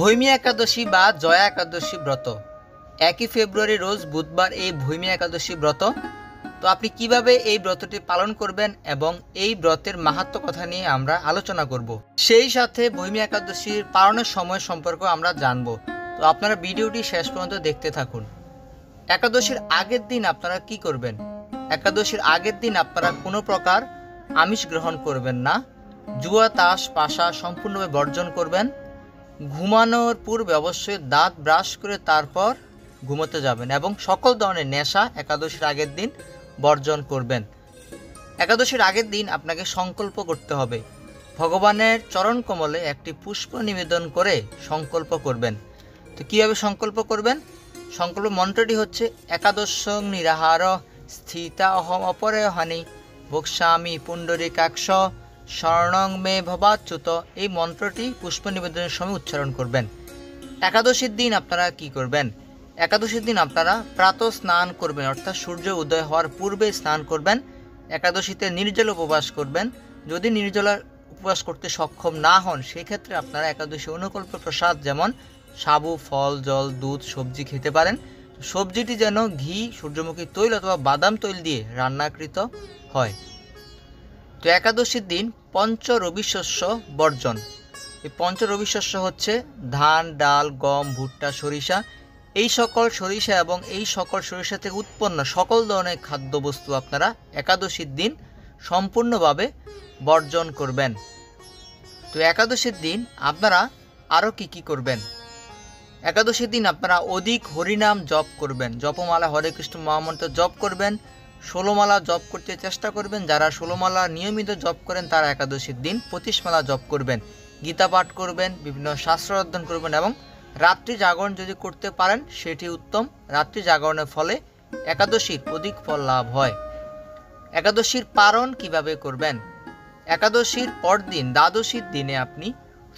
ভৈমী একাদশী বা জয়া একাদশী ব্রত 1 ফেব্রুয়ারি রোজ বুধবার এই ভৈমী একাদশী ব্রত। তো আপনি কিভাবে এই ব্রতটি পালন করবেন এবং এই ব্রতের মাহাত্ম্য কথা নিয়ে আমরা আলোচনা করব। সেই সাথে ভৈমী একাদশীর পালনের সময় সম্পর্কে আমরা জানব। তো আপনারা ভিডিওটি শেষ পর্যন্ত দেখতে থাকুন। একাদশীর আগের দিন আপনারা কি করবেন? একাদশীর আগের দিন আপনারা কোনো প্রকার আমিষ গ্রহণ করবেন না। জুয়া, তাস, পাশা সম্পূর্ণভাবে বর্জন করবেন। ঘুমানোর পূর্বে অবশ্যই দাঁত ব্রাশ করে তারপর ঘুমোতে যাবেন এবং সকল ধরনের নেশা একাদশীর আগের দিন বর্জন করবেন। একাদশীর আগের দিন আপনাকে সংকল্প করতে হবে। ভগবানের চরণ কমলে একটি পুষ্প নিবেদন করে সংকল্প করবেন। তো কীভাবে সংকল্প করবেন? সংকল্প মন্ত্রটি হচ্ছে একাদশং নিরাহার স্থিতা অহম অপরেহানি ভোক্সামি পুণ্ডরীকাক্ষ শরণং মে ভবাচ্যুত। এই মন্ত্রটি পুষ্প নিবেদনের সময় উচ্চারণ করবেন। একাদশীর দিন আপনারা কি করবেন? একাদশীর দিন আপনারা প্রাতঃ স্নান করবেন, অর্থাৎ সূর্য উদয় হওয়ার পূর্বে স্নান করবেন। একাদশীতে নির্জল উপবাস করবেন। যদি নির্জলা উপবাস করতে সক্ষম না হন, সেক্ষেত্রে আপনারা একাদশী অনুকল্প প্রসাদ যেমন সাবু, ফল, জল, দুধ, সবজি খেতে পারেন। সবজিটি যেন ঘি, সূর্যমুখী তৈল অথবা বাদাম তৈল দিয়ে রান্নাকৃত হয়। তো একাদশীর দিন পঞ্চ রবি শস্য বর্জন। এই পঞ্চ রবি শস্য হচ্ছে ধান, ডাল, গম, ভুট্টা, সরিষা। এই সকল সরিষা এবং এই সকল সরিষা থেকে উৎপন্ন সকল ধরনের খাদ্যবস্তু আপনারা একাদশীর দিন সম্পূর্ণভাবে বর্জন করবেন। তো একাদশীর দিন আপনারা আরও কি করবেন? একাদশীর দিন আপনারা অধিক হরিনাম জপ করবেন। জপমালা হরে কৃষ্ণ মহামন্ত্র জপ করবেন। 16 মালা জপ করতে চেষ্টা করবেন। যারা 16 মালা নিয়মিত জপ করেন তারা একাদশীর দিন 25 মালা জপ করবেন। গীতা পাঠ করবেন, বিভিন্ন শাস্ত্র অধ্যয়ন করবেন এবং রাত্রি জাগরণ যদি করতে পারেন সেটি উত্তম। রাত্রি জাগরণের ফলে একাদশীর অধিক ফল লাভ হয়। একাদশীর পারণ কিভাবে করবেন? একাদশীর পরদিন দ্বাদশীর দিনে আপনি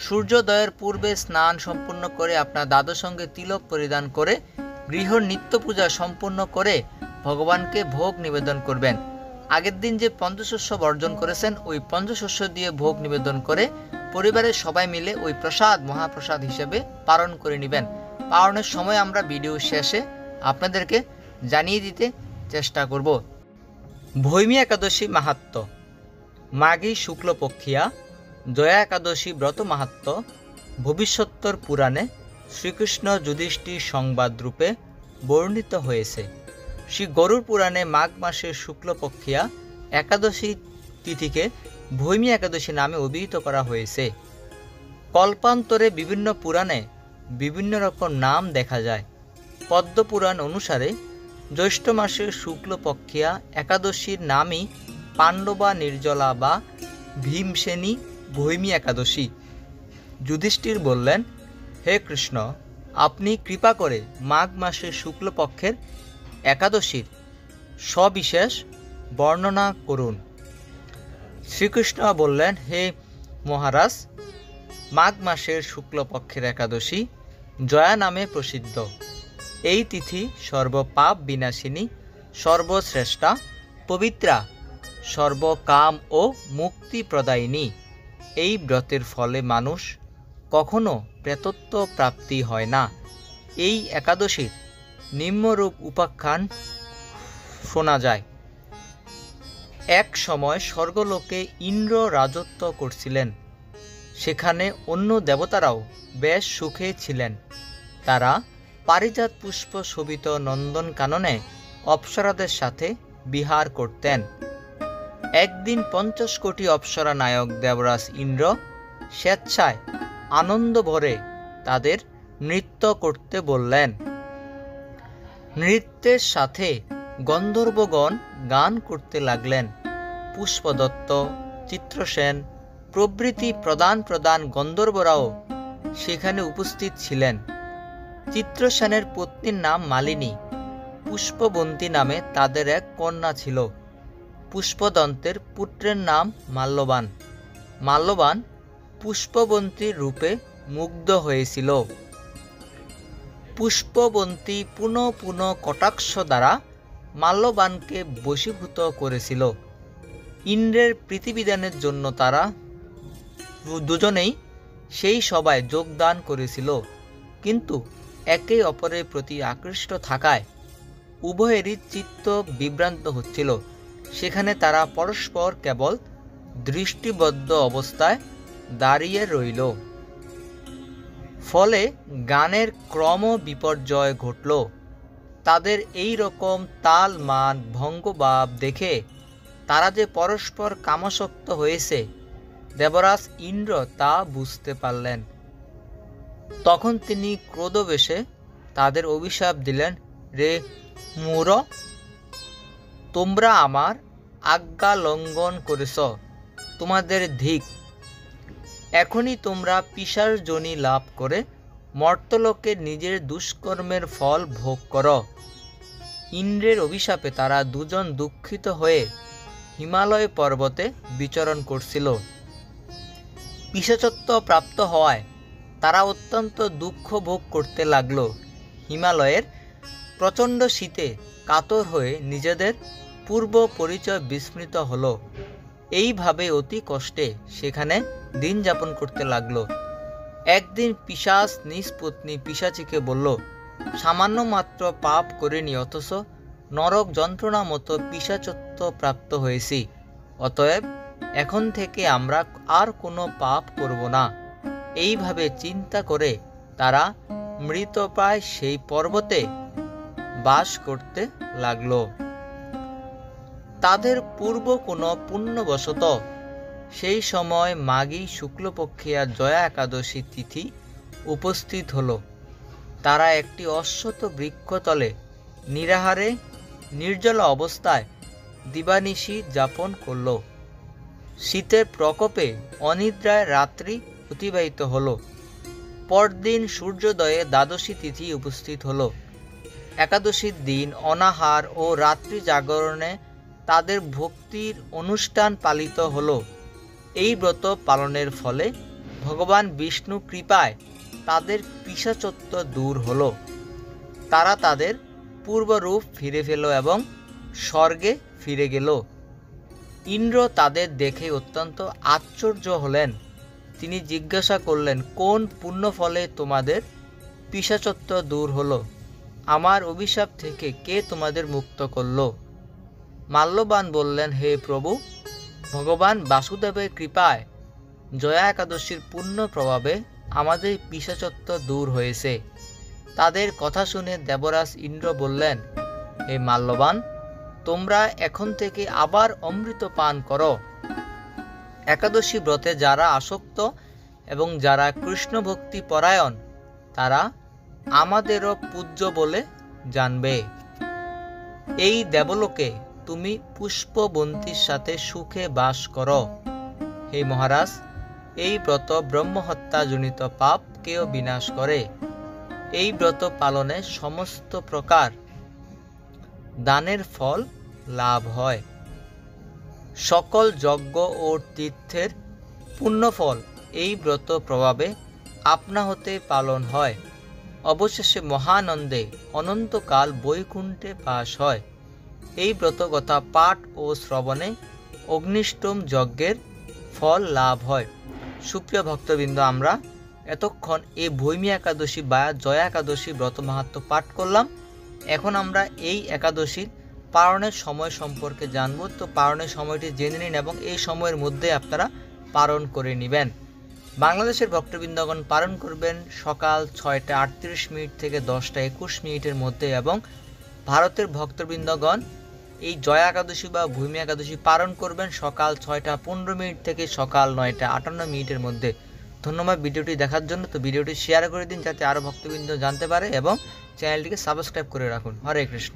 সূর্যোদয়ের পূর্বে স্নান সম্পূর্ণ করে আপনার দ্বাদশ সঙ্গে তিলক পরিধান করে গৃহ নিত্য পূজা সম্পূর্ণ করে ভগবানকে ভোগ নিবেদন করবেন। আগের দিন যে পঞ্চশস্য বর্জন করেছেন ওই পঞ্চশস্য দিয়ে ভোগ নিবেদন করে পরিবারের সবাই মিলে ওই প্রসাদ মহাপ্রসাদ হিসেবে পালন করে নেবেন। পালনের সময় আমরা ভিডিও শেষে আপনাদেরকে জানিয়ে দিতে চেষ্টা করব। ভৈমী একাদশী মাহাত্ম্য। মাঘী শুক্লপক্ষিয়া জয়া একাদশী ব্রত মাহাত্ম্য ভবিষ্যোত্তর পুরাণে শ্রীকৃষ্ণ যুধিষ্ঠির সংবাদ রূপে বর্ণিত হয়েছে। শ্রী গরুড় পুরাণে মাঘ মাসের শুক্লপক্ষিয়া একাদশী তিথিকে ভৈমী একাদশী নামে অভিহিত করা হয়েছে। কল্পান্তরে বিভিন্ন পুরাণে বিভিন্ন রকম নাম দেখা যায়। পদ্মপুরাণ অনুসারে জ্যৈষ্ঠ মাসের শুক্লপক্ষিয়া একাদশীর নামই পাণ্ডবা নির্জলা বা ভীমসেনী ভৈমী একাদশী। যুধিষ্ঠির বললেন, হে কৃষ্ণ, আপনি কৃপা করে মাঘ মাসের শুক্লপক্ষের একাদশীর সবিশেষ বর্ণনা করুন। শ্রীকৃষ্ণ বললেন, হে মহারাজ, মাঘ মাসের শুক্লপক্ষের একাদশী জয়া নামে প্রসিদ্ধ। এই তিথি সর্বপাপ বিনাশিনী, সর্বশ্রেষ্ঠা, পবিত্রা, সর্বকাম ও মুক্তি প্রদায়িনী। এই ব্রতের ফলে মানুষ কখনো প্রেতত্ব প্রাপ্তি হয় না। এই একাদশীর নিম্নরূপ উপাখ্যান শোনা যায়। এক সময় স্বর্গলোকে ইন্দ্র রাজত্ব করছিলেন। সেখানে অন্য দেবতারাও বেশ সুখে ছিলেন। তারা পারিজাত পুষ্প শোভিত নন্দনকাননে অপ্সরাদের সাথে বিহার করতেন। একদিন 50 কোটি অপ্সরা নায়ক দেবরাজ ইন্দ্র স্বেচ্ছায় আনন্দ ভরে তাদের নৃত্য করতে বললেন। নৃত্যের সাথে গন্ধর্বগণ গান করতে লাগলেন। পুষ্পদত্ত, চিত্রসেন প্রভৃতি প্রধান গন্ধর্বরাও সেখানে উপস্থিত ছিলেন। চিত্রসেনের পত্নীর নাম মালিনী। পুষ্পবন্তী নামে তাদের এক কন্যা ছিল। পুষ্পদন্তের পুত্রের নাম মাল্যবান। মাল্যবান পুষ্পবন্তীর রূপে মুগ্ধ হয়েছিল। পুষ্পবন্তী পুনঃ কটাক্ষ দ্বারা মাল্যবানকে বশীভূত করেছিল। ইন্দ্রের প্রীতিবিধানের জন্য তারা দুজনেই সেই সভায় যোগদান করেছিল, কিন্তু একে অপরের প্রতি আকৃষ্ট থাকায় উভয়েরই চিত্ত বিভ্রান্ত হচ্ছিল। সেখানে তারা পরস্পর কেবল দৃষ্টিবদ্ধ অবস্থায় দাঁড়িয়ে রইল। ফলে গানের ক্রম বিপর্যয় ঘটল। তাদের এই রকম তাল মান ভঙ্গভাব দেখে তারা যে পরস্পর কামাসক্ত হয়েছে, দেবরাজ ইন্দ্র তা বুঝতে পারলেন। তখন তিনি ক্রোধবেশে তাদের অভিশাপ দিলেন, রে মূঢ়, তোমরা আমার আজ্ঞা লঙ্ঘন করেছ, তোমাদের ধিক। এখনই তোমরা পিশাচ যোনি লাভ করে মর্তলোকে নিজের দুষ্কর্মের ফল ভোগ করো। ইন্দ্রের অভিশাপে তারা দুজন দুঃখিত হয়ে হিমালয় পর্বতে বিচরণ করছিল। পিশাচত্ব প্রাপ্ত হওয়ায় তারা অত্যন্ত দুঃখ ভোগ করতে লাগল। হিমালয়ের প্রচণ্ড শীতে কাতর হয়ে নিজেদের পূর্ব পরিচয় বিস্মৃত হলো। এইভাবে অতি কষ্টে সেখানে দিন যাপন করতে লাগলো। একদিন পিশাচ নিজ পত্নী পিশাচিকে বলল, সামান্য মাত্র পাপ করিনি, অথচ নরক যন্ত্রণা মতো পিশাচত্ব প্রাপ্ত হয়েছি। অতএব এখন থেকে আমরা আর কোনো পাপ করব না। এইভাবে চিন্তা করে তারা মৃতপ্রায় সেই পর্বতে বাস করতে লাগলো। তাদের পূর্ব কোনো পুণ্যবশত সেই সময় মাঘী শুক্লপক্ষিয়া জয়া একাদশী তিথি উপস্থিত হলো। তারা একটি অশ্বত্থ বৃক্ষতলে নিরাহারে নির্জল অবস্থায় দিবানিশি যাপন করল। শীতের প্রকোপে অনিদ্রায় রাত্রি অতিবাহিত হল। পরদিন সূর্যোদয়ে দ্বাদশী তিথি উপস্থিত হল। একাদশীর দিন অনাহার ও রাত্রি জাগরণে তাদের ভক্তির অনুষ্ঠান পালিত হল। এই ব্রত পালনের ফলে ভগবান বিষ্ণু কৃপায় তাদের পিশাচত্ব দূর হল। তারা তাদের পূর্বরূপ ফিরে পেল এবং স্বর্গে ফিরে গেল। ইন্দ্র তাদের দেখে অত্যন্ত আশ্চর্য হলেন। তিনি জিজ্ঞাসা করলেন, কোন পুণ্যফলে তোমাদের পিশাচত্ব দূর হলো? আমার অভিশাপ থেকে কে তোমাদের মুক্ত করল? মাল্যবান বললেন, হে প্রভু, ভগবান বাসুদেবের কৃপায় জয়া একাদশীর পুণ্য প্রভাবে আমাদের পিশাচত্ব দূর হয়েছে। তাদের কথা শুনে দেবরাজ ইন্দ্র বললেন, হে মাল্যবান, তোমরা এখন থেকে আবার অমৃত পান করো। একাদশী ব্রতে যারা আসক্ত এবং যারা কৃষ্ণ ভক্তি পরায়ণ, তারা আমাদেরও পূজ্য বলে জানবে। এই দেবলোকে তুমি পুষ্পবন্তীর সাথে সুখে বাস করো। হে মহারাজ, এই ব্রত ব্রহ্মহত্যাজনিত পাপকেও বিনাশ করে। এই ব্রত পালনে সমস্ত প্রকার দানের ফল লাভ হয়। সকল যজ্ঞ ও তীর্থের পুণ্যফল এই ব্রত প্রভাবে আপনা হতে পালন হয়। অবশেষে মহানন্দে অনন্তকাল বৈকুণ্ঠে বাস হয়। এই ব্রতকথা পাঠ ও শ্রবণে অগ্নিষ্টম যজ্ঞের ফল লাভ হয়। সুপ্রিয় ভক্তবৃন্দ, আমরা এতক্ষণ এই ভৈমী একাদশী বা জয়া একাদশী ব্রত মাহাত্ম্য পাঠ করলাম। এখন আমরা এই একাদশীর পালনের সময় সম্পর্কে জানব। তো পালনের সময়টি জেনে নিন এবং এই সময়ের মধ্যে আপনারা পালন করে নেবেন। বাংলাদেশের ভক্তবৃন্দগণ পালন করবেন সকাল 6টা 38 মিনিট থেকে 10টা 21 মিনিটের মধ্যে, এবং ভারতের ভক্তবৃন্দগণ এই জয়া একাদশী বা ভূমি একাদশী পালন করবেন সকাল 6টা 15 মিনিট থেকে সকাল 9টা 58 মিনিটের মধ্যে। ধন্যবাদ ভিডিওটি দেখার জন্য। তো ভিডিওটি শেয়ার করে দিন যাতে আরও ভক্তবৃন্দ জানতে পারে, এবং চ্যানেলটিকে সাবস্ক্রাইব করে রাখুন। হরে কৃষ্ণ।